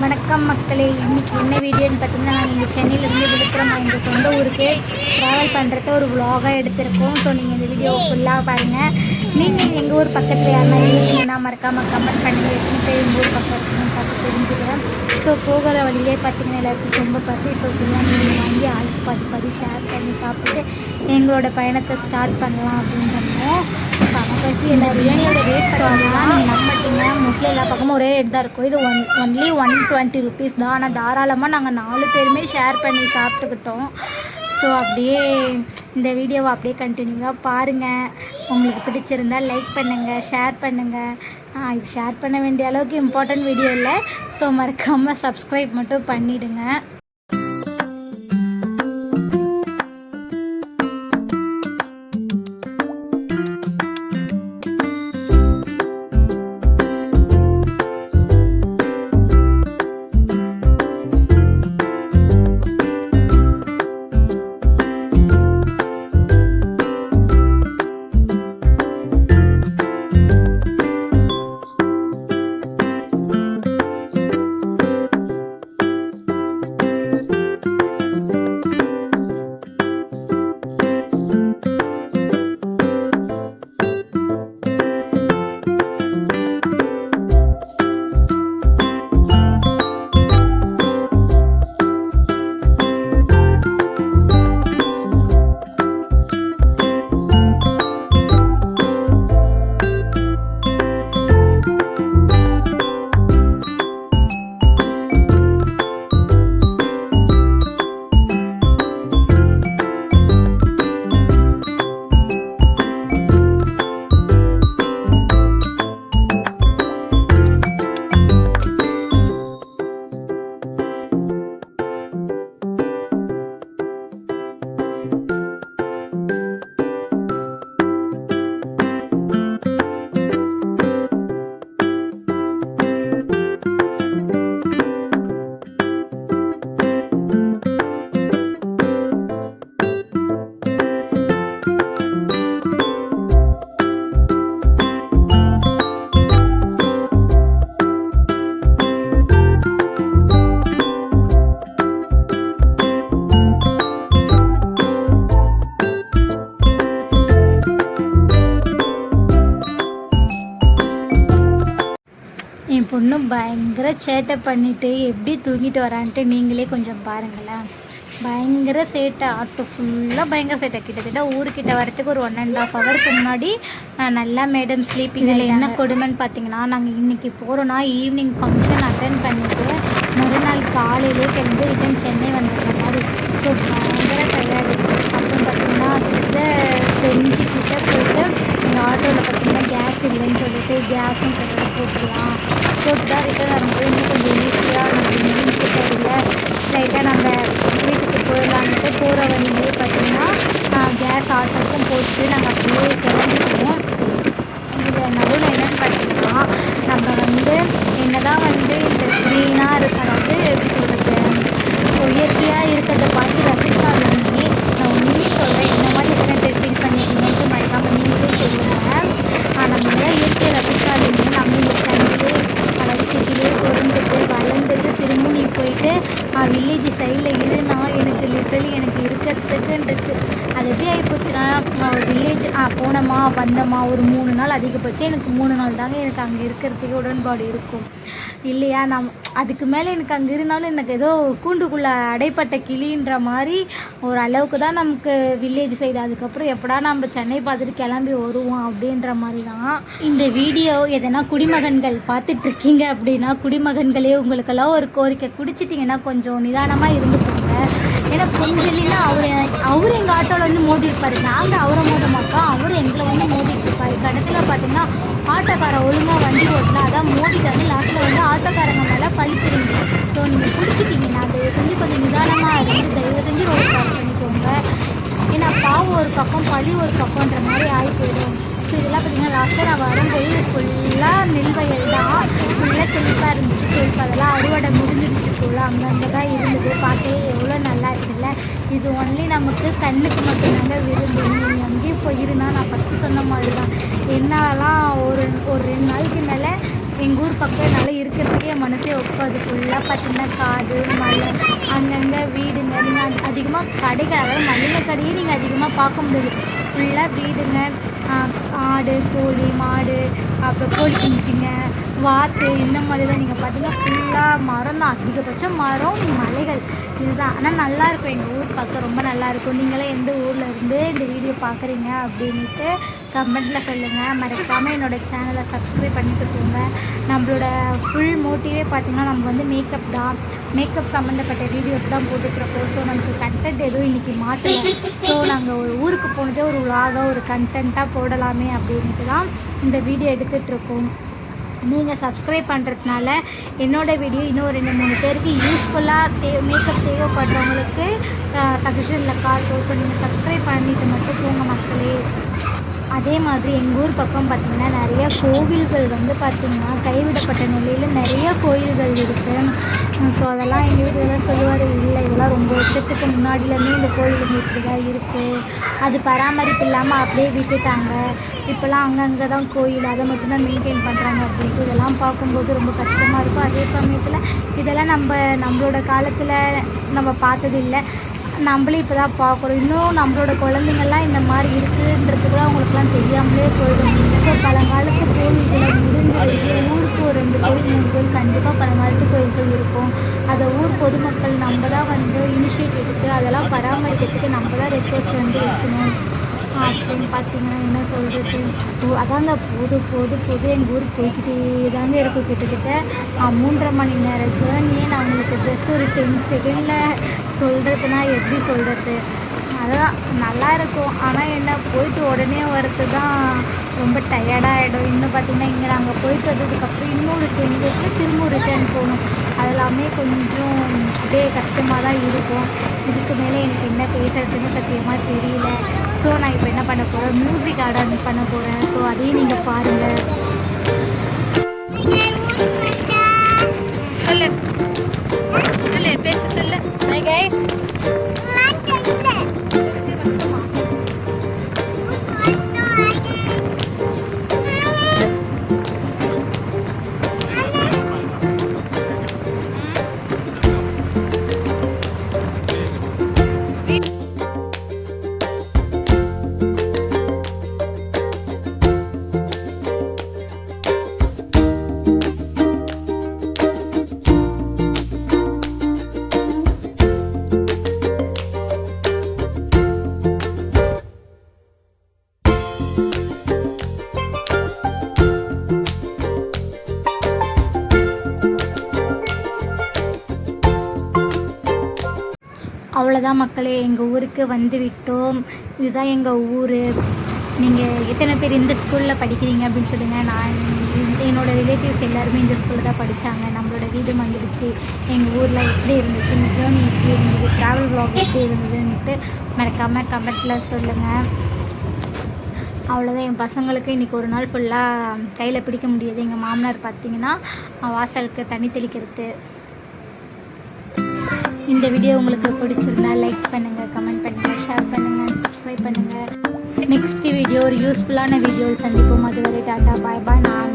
வணக்கம் மக்களே, இன்றைக்கி என்ன வீடியோன்னு பார்த்தீங்கன்னா, நாங்கள் இங்கே சென்னையிலேருந்து விழுப்புரம் எங்கள் சொந்த ஊருக்கு ட்ராவல் பண்ணுறத ஒரு விலாகாக எடுத்திருக்கோம். ஸோ நீங்கள் இந்த வீடியோ ஃபுல்லாக பாருங்கள். நீங்கள் எங்கள் ஊர் பக்கத்தில் யாருன்னா இருந்தீங்கன்னா மறக்காமல் கமெண்ட் பண்ணுங்கள். எத்தனை எங்கள் ஊர் பக்கத்துன்னு பார்த்து தெரிஞ்சுக்கிறேன். ஸோ போகிற வழியிலே பார்த்தீங்கன்னா எல்லாருக்கும் ரொம்ப பசி. ஸோ பிரியாணி வாங்கி ஆளுக்கு பாதி ஷேர் பண்ணி சாப்பிட்டு எங்களோட பயணத்தை ஸ்டார்ட் பண்ணலாம் அப்படின்னு சொன்னோம். பசி எல்லா பிரியாணியோட ரேட் பார்த்தீங்கன்னா நீங்கள் நம்பட்டீங்க, மோஸ்ட்லி எல்லா பக்கமும் ஒரே ரேட் தான் இருக்கும். இது ஒன்லி 120 rupees தான். ஆனால் தாராளமாக நாங்கள் 4 பேருமே ஷேர் பண்ணி சாப்பிட்டுக்கிட்டோம். ஸோ அப்படியே இந்த வீடியோவை அப்படியே கண்டினியூவாக பாருங்கள். உங்களுக்கு பிடிச்சிருந்தால் லைக் பண்ணுங்கள், ஷேர் பண்ணுங்கள். இது ஷேர் பண்ண வேண்டிய அளவுக்கு இம்பார்ட்டன்ட் வீடியோ இல்லை. ஸோ மறக்காமல் சப்ஸ்கிரைப் மட்டும் பண்ணிவிடுங்க. என் பொண்ணு பயங்கர சேட்டை பண்ணிவிட்டு எப்படி தூங்கிட்டு வரான்ட்டு நீங்களே கொஞ்சம் பாருங்களேன். பயங்கர சேட்டை, ஆட்டோ ஃபுல்லாக பயங்கர சேட்டை. கிட்டத்தட்ட ஊருக்கிட்ட வரத்துக்கு ஒரு 1.5 hours முன்னாடி நல்லா மேடம் ஸ்லீப்பிங். இதில் என்ன கொடுமைன்னு பார்த்தீங்கன்னா, நாங்கள் இன்றைக்கி போகிறோன்னா ஈவினிங் ஃபங்க்ஷன் அட்டன் பண்ணிவிட்டு மறுநாள் காலையிலே கிளம்பி ரிட்டன் சென்னை வந்துடுற மாதிரி. ஸோ பயங்கர டயர்டு. அப்புறம் பார்த்திங்கன்னா கிட்ட செஞ்சுக்கிட்ட போயிட்டு எங்கள் ஆட்டோவில் பார்த்திங்கன்னா கேஸ் இல்லைன்னு சொல்லிட்டு கேஸும் கிட்ட போட்டுக்கலாம். போட்டு தான் ரிட்டன் வரும்போது இன்னும் கொஞ்சம் ஈஸியாக நம்ம இன்ஜின் கிட்ட இல்லை ஸ்ட்ரைட்டாக நம்ம வீட்டுக்கு போயிடலான்ட்டு போகிற வழியிலே பார்த்திங்கன்னா கேஸ் ஆட்டோக்கும் போட்டு நாங்கள் அப்படியே கிளம்பிடுவோம். இதில் நடுவில் என்னென்னு பார்த்தீங்கன்னா, நம்ம என்ன தான் இந்த க்ளீனாக அதாவது எப்படி சொல்கிறது, இயற்கையாக இருக்கிறத பார்த்து ரசித்தாலுமே நான் உண்மையே சொல்கிறேன், இந்த மாதிரி எத்தனை ஃபீல் பண்ணியிருக்கீங்கன்ட்டு மறக்காமல் நீங்களே சொல்லுங்கள். நம்ம இயற்கையை ரசித்தாலுமே நம்ம இந்த சண்டையே அதாவது சிட்டிலே பொருந்துட்டு வளர்ந்துட்டு திரும்ப நீ போயிட்டு வில்லேஜ் சைடில் இருனா எனக்கு லிட்டரலி எனக்கு இருக்கிறதுக்குன்றது அது எப்படி ஆகிப்போச்சுன்னா, வில்லேஜ் போனோமா வந்தோமா ஒரு 3 நாள் அதிகபட்சம் எனக்கு 3 நாள் தாங்க எனக்கு அங்கே இருக்கிறதுக்கு உடன்பாடு இருக்கும் இல்லையா. அதுக்கு மேலே எனக்கு அங்கே இருந்தாலும் எனக்கு ஏதோ கூண்டுக்குள்ளே அடைப்பட்ட கிளின்ற மாதிரி ஒரு அளவுக்கு தான் நமக்கு வில்லேஜ் சைடு. அதுக்கப்புறம் எப்படா நம்ம சென்னை பார்த்துட்டு கிளம்பி வருவோம் அப்படின்ற மாதிரி தான். இந்த வீடியோ எதனா குடிமகன்கள் பார்த்துட்ருக்கீங்க அப்படின்னா, குடிமகன்களே உங்களுக்கெல்லாம் ஒரு கோரிக்கை, குடிச்சிட்டிங்கன்னா கொஞ்சம் நிதானமாக இருந்துக்கோங்க. ஏன்னா கொஞ்சம் இல்லைன்னா அவர் எங்கள் ஆட்டோவில் வந்து மோதிருப்பார், நாங்கள் அவரை மோத மாட்டோம், அவர் எங்களை வந்து மோதிட்டு இருப்பார். கடைசியில் பார்த்தீங்கன்னா ஆட்டோக்காரன் ஒழுங்காக வண்டி ஓட்டலாம், அதான் மோதிட்டாங்க. லாஸ்ட்டில் வந்து ஆட்டோக்காரங்க மேலே பழிக்கிறீங்க. ஸோ நீங்கள் பிடிச்சிட்டிங்கன்னா தயவு செஞ்சு கொஞ்சம் நிதானமாக இருந்து தயவு செஞ்சு ரோடு கிராஸ் பண்ணிக்கோங்க. ஏன்னா பாவம் ஒரு பக்கம் பழி ஒரு பக்கம்ன்ற மாதிரி ஆகி போயிடும். ஸோ இதெல்லாம் பார்த்திங்கன்னா லாஸ்ட்டாக நான் வரும்போது ஃபுல்லாக நெல் வயல் தான், ஃபுல்லாக செழிப்பாக இருந்துச்சு. செழிப்பு அதெல்லாம் அறுவடை முடிஞ்சிருச்சு போல் அங்கங்கே தான் இருந்தது. பார்க்கவே எவ்வளோ நல்லா இருக்குல்ல. இது ஒன்லி நமக்கு கண்ணுக்கு மட்டும்தாங்க விருந்து. நீங்கள் அங்கேயும் போயிருந்தா நான் ஃபஸ்ட்டு சொன்ன மாதிரி தான், என்னாலலாம் ஒரு 2 நாளைக்கு மேலே எங்கள் ஊர் பக்கம் நல்லா இருக்கிறதுக்கே மனசே ஒப்பாது. ஃபுல்லாக பார்த்திங்கன்னா காடு மலை அங்கங்கே வீடுங்க. நீங்கள் அதிகமாக கடைகள் அதாவது மளிகை கடையே நீங்கள் அதிகமாக பார்க்க முடியாது. ஃபுல்லாக வீடுங்க, ஆடு கோழி மாடு அப்புறம் கோழி குஞ்சுங்க வாத்து இந்த மாதிரி தான் நீங்கள் பார்த்தீங்கன்னா ஃபுல்லாக மரம் தான், அதிகபட்சம் மரம் மலைகள் இதுதான். ஆனால் நல்லாயிருக்கும் எங்கள் ஊர் பக்கம் ரொம்ப நல்லாயிருக்கும். நீங்களே எந்த ஊரில் இருந்து இந்த வீடியோ பார்க்குறீங்க அப்படின்ட்டு கமெண்ட்டில் சொல்லுங்கள். மறக்காமல் என்னோடய சேனலை சப்ஸ்கிரைப் பண்ணிட்டு போங்க. நம்மளோட ஃபுல் மோட்டிவே பார்த்திங்கன்னா நம்ம வந்து மேக்கப் தான், மேக்கப் சம்மந்தப்பட்ட வீடியோஸ் தான் போட்டுட்ருக்கோம். ஸோ நமக்கு கண்டென்ட் எதுவும் இன்றைக்கி மாற்றலை. ஸோ நாங்கள் ஒரு ஊருக்கு போனதே ஒரு விலாகாக ஒரு கண்டென்ட்டாக போடலாமே அப்படின்ட்டு தான் இந்த வீடியோ எடுத்துகிட்ருக்கோம். நீங்கள் சப்ஸ்கிரைப் பண்ணுறதுனால என்னோடய வீடியோ இன்னும் 2-3 பேருக்கு யூஸ்ஃபுல்லாக மேக்கப் தேவைப்படுறவங்களுக்கு சஜஷனில் காட்டும். ஸோ நீங்கள் சப்ஸ்கிரைப் பண்ணிவிட்டு மட்டும் போங்க மக்களே. அதே மாதிரி எங்கள் ஊர் பக்கம் பார்த்திங்கன்னா நிறையா கோவில்கள் வந்து பார்த்திங்கன்னா கைவிடப்பட்ட நிலையில் நிறைய கோயில்கள் இருக்குது. ஸோ அதெல்லாம் எங்கள் வீட்டில் சொல்லுவார், இல்லை இதெல்லாம் ரொம்ப வருஷத்துக்கு முன்னாடியிலேருந்தே இந்த கோயிலுங்க இப்படி தான் இருக்குது, அது பராமரிப்பு இல்லாமல் அப்படியே விட்டுட்டாங்க, இப்போல்லாம் அங்கங்கே தான் கோயில் அதை மட்டும்தான் மெயின்டைன் பண்ணுறாங்க அப்படின்ட்டு இதெல்லாம் பார்க்கும்போது ரொம்ப கஷ்டமாக இருக்கும். அதே சமயத்தில் இதெல்லாம் நம்மளோட காலத்தில் நம்ம பார்த்ததில்லை, நம்மளே இப்போ தான் பார்க்குறோம். இன்னும் நம்மளோட குழந்தைங்கள்லாம் இந்த மாதிரி இருக்குன்றது கூட அவங்களுக்குலாம் தெரியாமலே போயிடும். ஸோ பழங்காலத்து கோயில்களை முடிஞ்ச ஊருக்கு ஒரு 2 கோயில் 3 கோயில் கண்டிப்பாக பழங்காலத்து கோயில்கள் இருக்கும். அதை ஊர் பொதுமக்கள் நம்ம தான் வந்து இனிஷியேட் எடுத்து அதெல்லாம் பராமரிக்கிறதுக்கு நம்ம தான் ரெக்வஸ்ட் வந்து வைக்கணும். அப்படின்னு பார்த்தீங்கன்னா என்ன சொல்கிறது, அதாங்க போது எங்கள் ஊருக்கு போய்கிட்டே தாங்க இருக்கும். கிட்டத்தட்ட 3.5 மணி நேரம் ஜேர்னியே நான் உங்களுக்கு ஜஸ்ட் ஒரு 10 செகண்டில் சொல்கிறதுனா எப்படி சொல்கிறது, அதான் நல்லா இருக்கும். ஆனால் என்ன போயிட்டு உடனே வரது தான் ரொம்ப டயர்டாகிடும். இன்னும் பார்த்திங்கன்னா இங்கே நாங்கள் போயிட்டு வந்ததுக்கப்புறம் இன்னொரு 10 டேஸில் திரும்ப ரிட்டர்ன் போகணும். அதெல்லாமே கொஞ்சம் அப்படியே கஷ்டமாக தான் இருக்கும். இதுக்கு மேலே எனக்கு என்ன பேசுறதுன்னு சத்தியமாக தெரியல. ஸோ நான் இப்போ என்ன பண்ண போகிறேன், மியூசிக் ஆர்டர் பண்ண போகிறேன். ஸோ அதையும் நீங்கள் பாருங்கள். சொல்லு சொல்லு பேச சொல்லு. ஹை கைஸ், அவ்வளோதான் மக்களே, எங்கள் ஊருக்கு வந்து விட்டோம். இதுதான் எங்கள் ஊர். நீங்கள் எத்தனை பேர் இந்த ஸ்கூலில் படிக்கிறீங்க அப்படின்னு சொல்லுங்கள். நான் என்னோடய ரிலேட்டிவ்ஸ் எல்லாருமே இந்த ஸ்கூலில் தான் படித்தாங்க. நம்மளோட வீடு வந்துடுச்சு. எங்கள் ஊரில் எப்படி இருந்துச்சு, இந்த ஜேர்னி எப்படி இருந்தது, ட்ராவல் வ்ளாக் எப்படி இருந்ததுன்ட்டு மறக்காமல் கமெண்ட்டில் சொல்லுங்கள். அவ்வளோதான், என் பசங்களுக்கு இன்றைக்கி ஒரு நாள் ஃபுல்லாக கையில் பிடிக்க முடியாது. எங்கள் மாமனார் பார்த்திங்கன்னா வாசலுக்கு தண்ணி தெளிக்கிறது. இந்த வீடியோ உங்களுக்கு பிடிச்சிருந்தா லைக் பண்ணுங்கள், கமெண்ட் பண்ணுங்கள், ஷேர் பண்ணுங்கள், சப்ஸ்கிரைப் பண்ணுங்கள். நெக்ஸ்ட் வீடியோ ஒரு யூஸ்ஃபுல்லான வீடியோ சந்திப்போம். அதுவரை டாட்டா பாய் பாய். நான்